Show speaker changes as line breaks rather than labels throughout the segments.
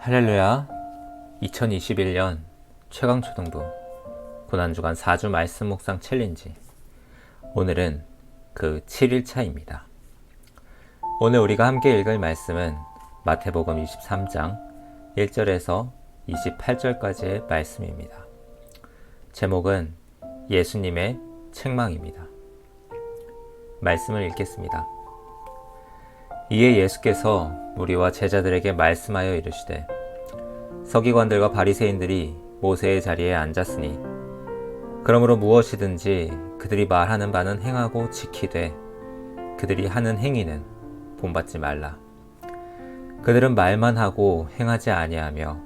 할렐루야. 2021년 최강초등부 고난주간 4주 말씀 묵상 챌린지, 오늘은 그 7일차입니다. 오늘 우리가 함께 읽을 말씀은 마태복음 23장 1절에서 28절까지의 말씀입니다. 제목은 예수님의 책망입니다. 말씀을 읽겠습니다. 이에 예수께서 무리와 제자들에게 말씀하여 이르시되, 서기관들과 바리새인들이 모세의 자리에 앉았으니 그러므로 무엇이든지 그들이 말하는 바는 행하고 지키되 그들이 하는 행위는 본받지 말라. 그들은 말만 하고 행하지 아니하며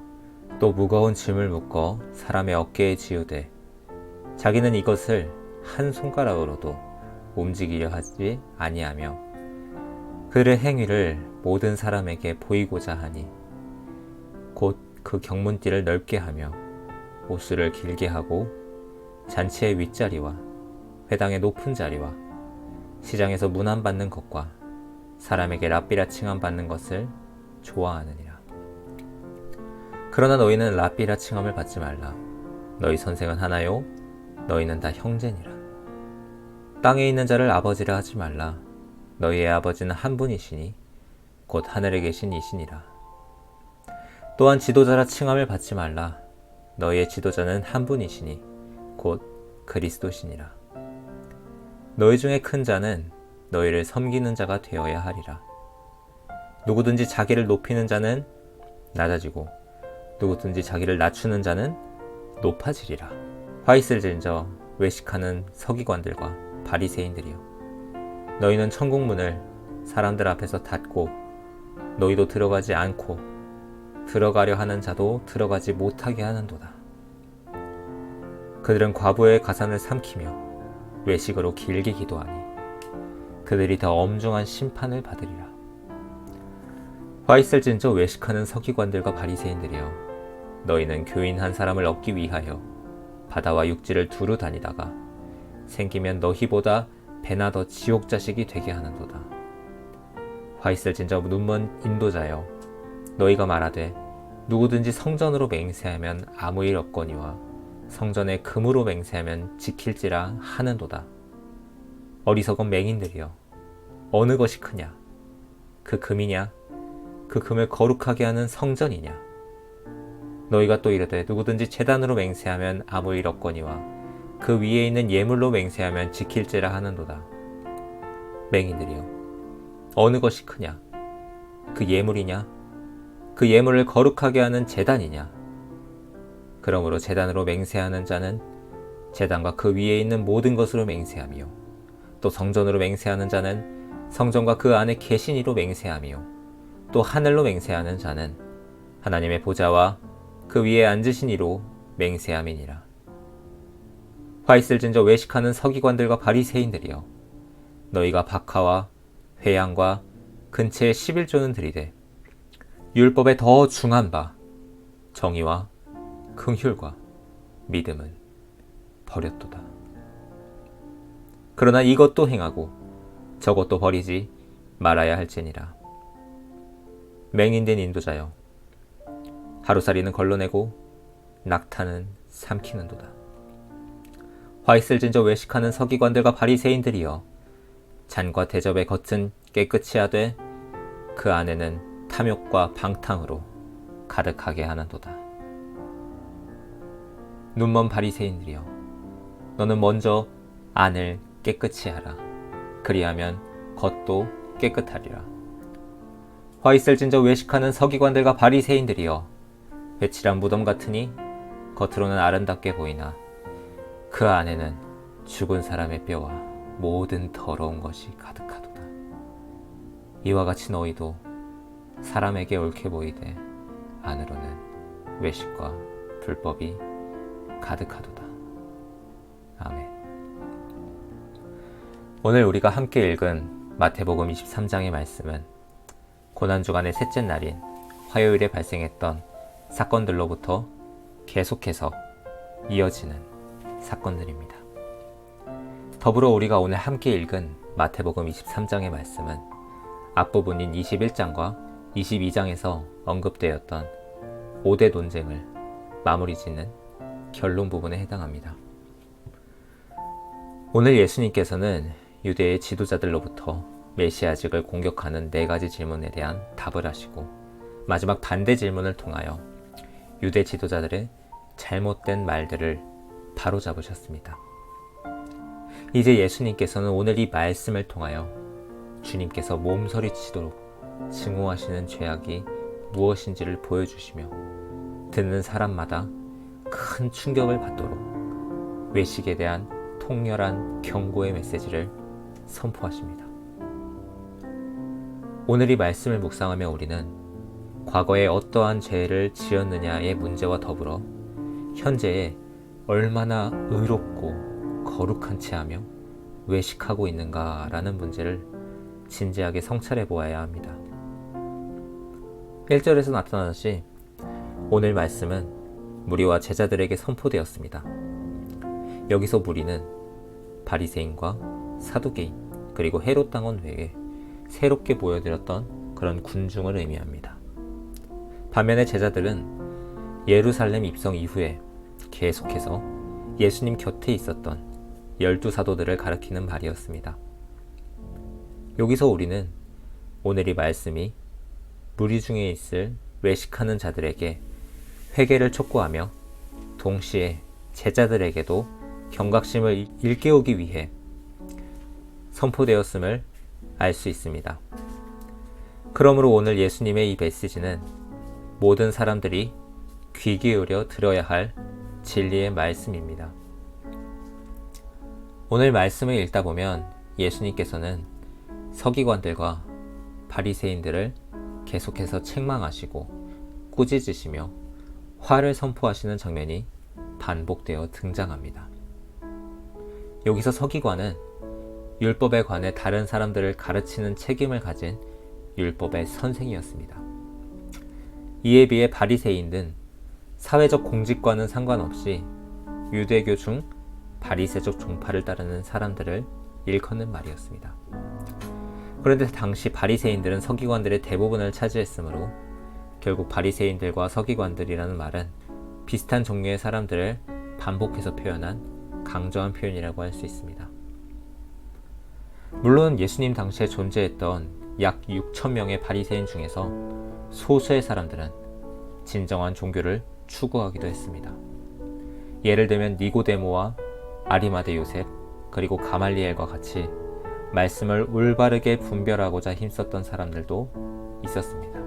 또 무거운 짐을 묶어 사람의 어깨에 지우되 자기는 이것을 한 손가락으로도 움직이려 하지 아니하며 그들의 행위를 모든 사람에게 보이고자 하니 곧 그 경문띠를 넓게 하며 옷수를 길게 하고 잔치의 윗자리와 회당의 높은 자리와 시장에서 문안 받는 것과 사람에게 랍비라 칭함 받는 것을 좋아하느니라. 그러나 너희는 랍비라 칭함을 받지 말라. 너희 선생은 하나요? 너희는 다 형제니라. 땅에 있는 자를 아버지라 하지 말라. 너희의 아버지는 한 분이시니 곧 하늘에 계신 이시니라. 또한 지도자라 칭함을 받지 말라. 너희의 지도자는 한 분이시니 곧 그리스도시니라. 너희 중에 큰 자는 너희를 섬기는 자가 되어야 하리라. 누구든지 자기를 높이는 자는 낮아지고 누구든지 자기를 낮추는 자는 높아지리라. 화 있을진저 외식하는 서기관들과 바리새인들이여, 너희는 천국 문을 사람들 앞에서 닫고 너희도 들어가지 않고 들어가려 하는 자도 들어가지 못하게 하는도다. 그들은 과부의 가산을 삼키며 외식으로 길게 기도하니 그들이 더 엄중한 심판을 받으리라. 화 있을진저 외식하는 서기관들과 바리새인들이여, 너희는 교인 한 사람을 얻기 위하여 바다와 육지를 두루 다니다가 생기면 너희보다 배나 더 지옥 자식이 되게 하는도다. 화 있을진저 눈먼 인도자여, 너희가 말하되 누구든지 성전으로 맹세하면 아무 일 없거니와 성전에 금으로 맹세하면 지킬지라 하는도다. 어리석은 맹인들이여, 어느 것이 크냐? 그 금이냐? 그 금을 거룩하게 하는 성전이냐? 너희가 또 이르되 누구든지 제단으로 맹세하면 아무 일 없거니와 그 위에 있는 예물로 맹세하면 지킬지라 하는도다. 맹인들이여, 어느 것이 크냐? 그 예물이냐? 그 예물을 거룩하게 하는 제단이냐? 그러므로 제단으로 맹세하는 자는 제단과 그 위에 있는 모든 것으로 맹세하며, 또 성전으로 맹세하는 자는 성전과 그 안에 계신 이로 맹세하며, 또 하늘로 맹세하는 자는 하나님의 보좌와 그 위에 앉으신 이로 맹세함이니라. 화 있을진저 외식하는 서기관들과 바리새인들이여, 너희가 박하와 회양과 근처에 11조는 들이되 율법에 더 중한 바 정의와 긍휼과 믿음은 버렸도다. 그러나 이것도 행하고 저것도 버리지 말아야 할지니라. 맹인된 인도자여, 하루살이는 걸러내고 낙타는 삼키는도다. 화 있을진저 외식하는 서기관들과 바리새인들이여, 잔과 대접의 겉은 깨끗이 하되 그 안에는 탐욕과 방탕으로 가득하게 하는도다. 눈먼 바리새인들이여, 너는 먼저 안을 깨끗이 하라. 그리하면 겉도 깨끗하리라. 화 있을진저 외식하는 서기관들과 바리새인들이여, 회칠한 무덤 같으니 겉으로는 아름답게 보이나 그 안에는 죽은 사람의 뼈와 모든 더러운 것이 가득하도다. 이와 같이 너희도 사람에게 옳게 보이되 안으로는 외식과 불법이 가득하도다. 아멘. 오늘 우리가 함께 읽은 마태복음 23장의 말씀은 고난주간의 셋째 날인 화요일에 발생했던 사건들로부터 계속해서 이어지는 사건들입니다. 더불어 우리가 오늘 함께 읽은 마태복음 23장의 말씀은 앞부분인 21장과 22장에서 언급되었던 5대 논쟁을 마무리 짓는 결론 부분에 해당합니다. 오늘 예수님께서는 유대의 지도자들로부터 메시아직을 공격하는 4가지 질문에 대한 답을 하시고 마지막 반대 질문을 통하여 유대 지도자들의 잘못된 말들을 바로잡으셨습니다. 이제 예수님께서는 오늘 이 말씀을 통하여 주님께서 몸서리치도록 증오하시는 죄악이 무엇인지를 보여주시며 듣는 사람마다 큰 충격을 받도록 외식에 대한 통렬한 경고의 메시지를 선포하십니다. 오늘 이 말씀을 묵상하며 우리는 과거에 어떠한 죄를 지었느냐의 문제와 더불어 현재에 얼마나 의롭고 거룩한 채하며 외식하고 있는가라는 문제를 진지하게 성찰해 보아야 합니다. 1절에서 나타나듯이 오늘 말씀은 무리와 제자들에게 선포되었습니다. 여기서 무리는 바리새인과 사두개인 그리고 헤롯 당원 외에 새롭게 모여들었던 그런 군중을 의미합니다. 반면에 제자들은 예루살렘 입성 이후에 계속해서 예수님 곁에 있었던 12사도들을 가리키는 말이었습니다. 여기서 우리는 오늘 이 말씀이 무리 중에 있을 외식하는 자들에게 회개를 촉구하며 동시에 제자들에게도 경각심을 일깨우기 위해 선포되었음을 알 수 있습니다. 그러므로 오늘 예수님의 이 메시지는 모든 사람들이 귀 기울여 들어야 할 진리의 말씀입니다. 오늘 말씀을 읽다 보면 예수님께서는 서기관들과 바리새인들을 계속해서 책망하시고 꾸짖으시며 화를 선포하시는 장면이 반복되어 등장합니다. 여기서 서기관은 율법에 관해 다른 사람들을 가르치는 책임을 가진 율법의 선생이었습니다. 이에 비해 바리새인은 사회적 공직과는 상관없이 유대교 중 바리새적 종파를 따르는 사람들을 일컫는 말이었습니다. 그런데 당시 바리새인들은 서기관들의 대부분을 차지했으므로 결국 바리새인들과 서기관들이라는 말은 비슷한 종류의 사람들을 반복해서 표현한 강조한 표현이라고 할 수 있습니다. 물론 예수님 당시에 존재했던 약 6,000명의 바리새인 중에서 소수의 사람들은 진정한 종교를 추구하기도 했습니다. 예를 들면 니고데모와 아리마대 요셉 그리고 가말리엘과 같이 말씀을 올바르게 분별하고자 힘썼던 사람들도 있었습니다.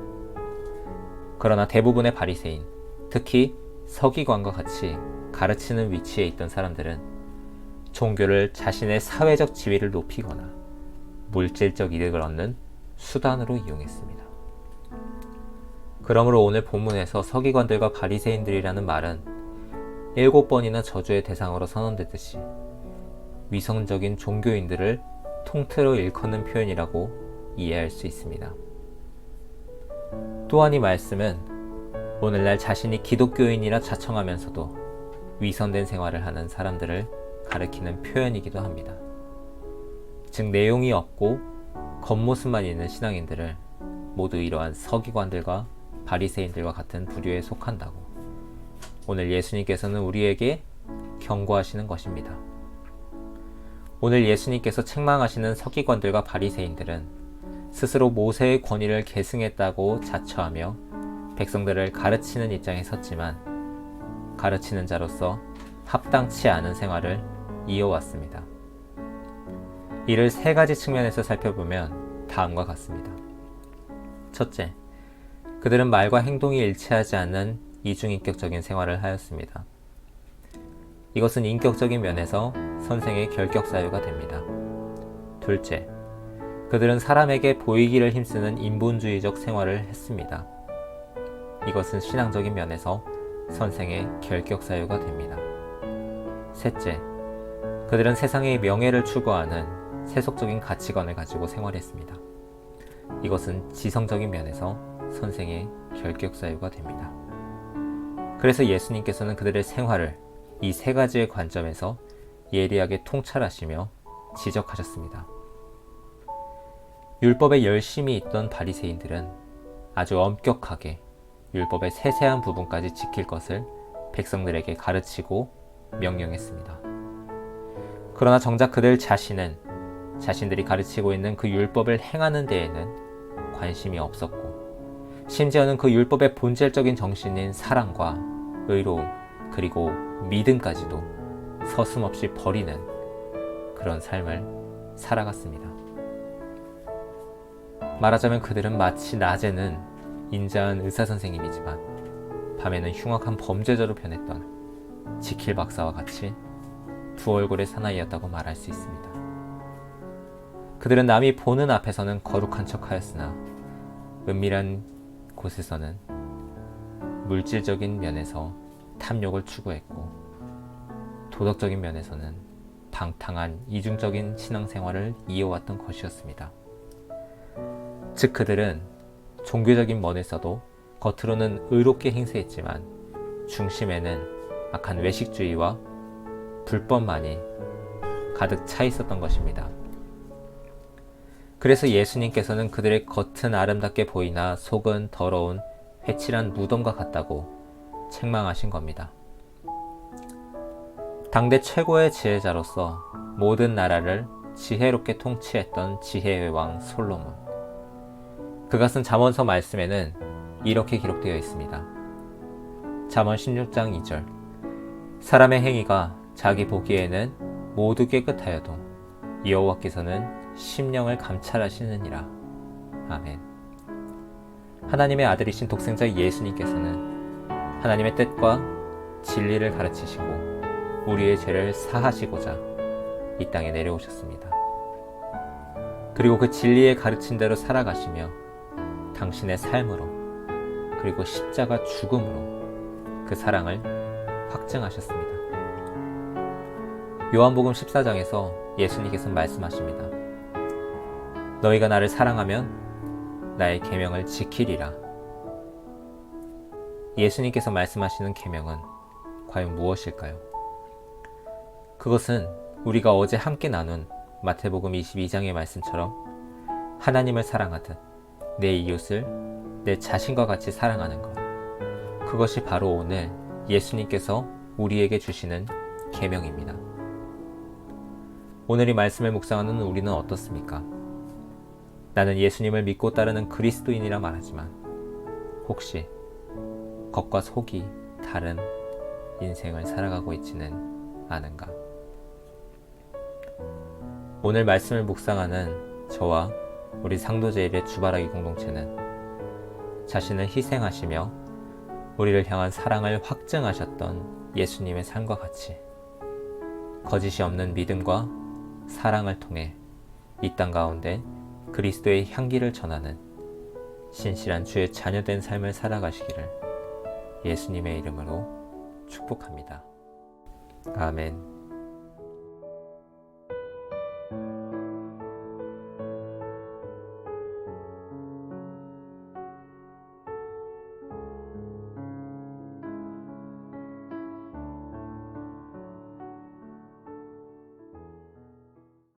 그러나 대부분의 바리새인, 특히 서기관과 같이 가르치는 위치에 있던 사람들은 종교를 자신의 사회적 지위를 높이거나 물질적 이득을 얻는 수단으로 이용했습니다. 그러므로 오늘 본문에서 서기관들과 바리새인들이라는 말은 7번이나 저주의 대상으로 선언되듯이 위선적인 종교인들을 통틀어 일컫는 표현이라고 이해할 수 있습니다. 또한 이 말씀은 오늘날 자신이 기독교인이라 자청하면서도 위선된 생활을 하는 사람들을 가리키는 표현이기도 합니다. 즉 내용이 없고 겉모습만 있는 신앙인들을 모두 이러한 서기관들과 바리새인들과 같은 부류에 속한다고 오늘 예수님께서는 우리에게 경고하시는 것입니다. 오늘 예수님께서 책망하시는 서기관들과 바리새인들은 스스로 모세의 권위를 계승했다고 자처하며 백성들을 가르치는 입장에 섰지만 가르치는 자로서 합당치 않은 생활을 이어왔습니다. 이를 3가지 측면에서 살펴보면 다음과 같습니다. 첫째, 그들은 말과 행동이 일치하지 않는 이중인격적인 생활을 하였습니다. 이것은 인격적인 면에서 선생의 결격사유가 됩니다. 둘째, 그들은 사람에게 보이기를 힘쓰는 인본주의적 생활을 했습니다. 이것은 신앙적인 면에서 선생의 결격사유가 됩니다. 셋째, 그들은 세상의 명예를 추구하는 세속적인 가치관을 가지고 생활했습니다. 이것은 지성적인 면에서 선생의 결격사유가 됩니다. 그래서 예수님께서는 그들의 생활을 이 3가지의 관점에서 예리하게 통찰하시며 지적하셨습니다. 율법에 열심히 있던 바리새인들은 아주 엄격하게 율법의 세세한 부분까지 지킬 것을 백성들에게 가르치고 명령했습니다. 그러나 정작 그들 자신은 자신들이 가르치고 있는 그 율법을 행하는 데에는 관심이 없었고, 심지어는 그 율법의 본질적인 정신인 사랑과 의로움 그리고 믿음까지도 서슴없이 버리는 그런 삶을 살아갔습니다. 말하자면 그들은 마치 낮에는 인자한 의사선생님이지만 밤에는 흉악한 범죄자로 변했던 지킬 박사와 같이 두 얼굴의 사나이였다고 말할 수 있습니다. 그들은 남이 보는 앞에서는 거룩한 척하였으나 은밀한 곳에서는 물질적인 면에서 탐욕을 추구했고, 도덕적인 면에서는 방탕한 이중적인 신앙생활을 이어왔던 것이었습니다. 즉 그들은 종교적인 면에서도 겉으로는 의롭게 행세했지만 중심에는 악한 외식주의와 불법만이 가득 차 있었던 것입니다. 그래서 예수님께서는 그들의 겉은 아름답게 보이나 속은 더러운 회칠한 무덤과 같다고 책망하신 겁니다. 당대 최고의 지혜자로서 모든 나라를 지혜롭게 통치했던 지혜의 왕 솔로몬, 그가 쓴 잠언서 말씀에는 이렇게 기록되어 있습니다. 잠언 16장 2절, 사람의 행위가 자기 보기에는 모두 깨끗하여도 여호와께서는 심령을 감찰하시느니라. 아멘. 하나님의 아들이신 독생자 예수님께서는 하나님의 뜻과 진리를 가르치시고 우리의 죄를 사하시고자 이 땅에 내려오셨습니다. 그리고 그 진리의 가르친 대로 살아가시며 당신의 삶으로 그리고 십자가 죽음으로 그 사랑을 확증하셨습니다. 요한복음 14장에서 예수님께서 말씀하십니다. 너희가 나를 사랑하면 나의 계명을 지키리라. 예수님께서 말씀하시는 계명은 과연 무엇일까요? 그것은 우리가 어제 함께 나눈 마태복음 22장의 말씀처럼 하나님을 사랑하듯 내 이웃을 내 자신과 같이 사랑하는 것, 그것이 바로 오늘 예수님께서 우리에게 주시는 계명입니다. 오늘 이 말씀을 묵상하는 우리는 어떻습니까? 나는 예수님을 믿고 따르는 그리스도인이라 말하지만 혹시 겉과 속이 다른 인생을 살아가고 있지는 않은가? 오늘 말씀을 묵상하는 저와 우리 상도제일의 주바라기 공동체는 자신을 희생하시며 우리를 향한 사랑을 확증하셨던 예수님의 삶과 같이 거짓이 없는 믿음과 사랑을 통해 이 땅 가운데 그리스도의 향기를 전하는 신실한 주의 자녀된 삶을 살아가시기를 예수님의 이름으로 축복합니다. 아멘.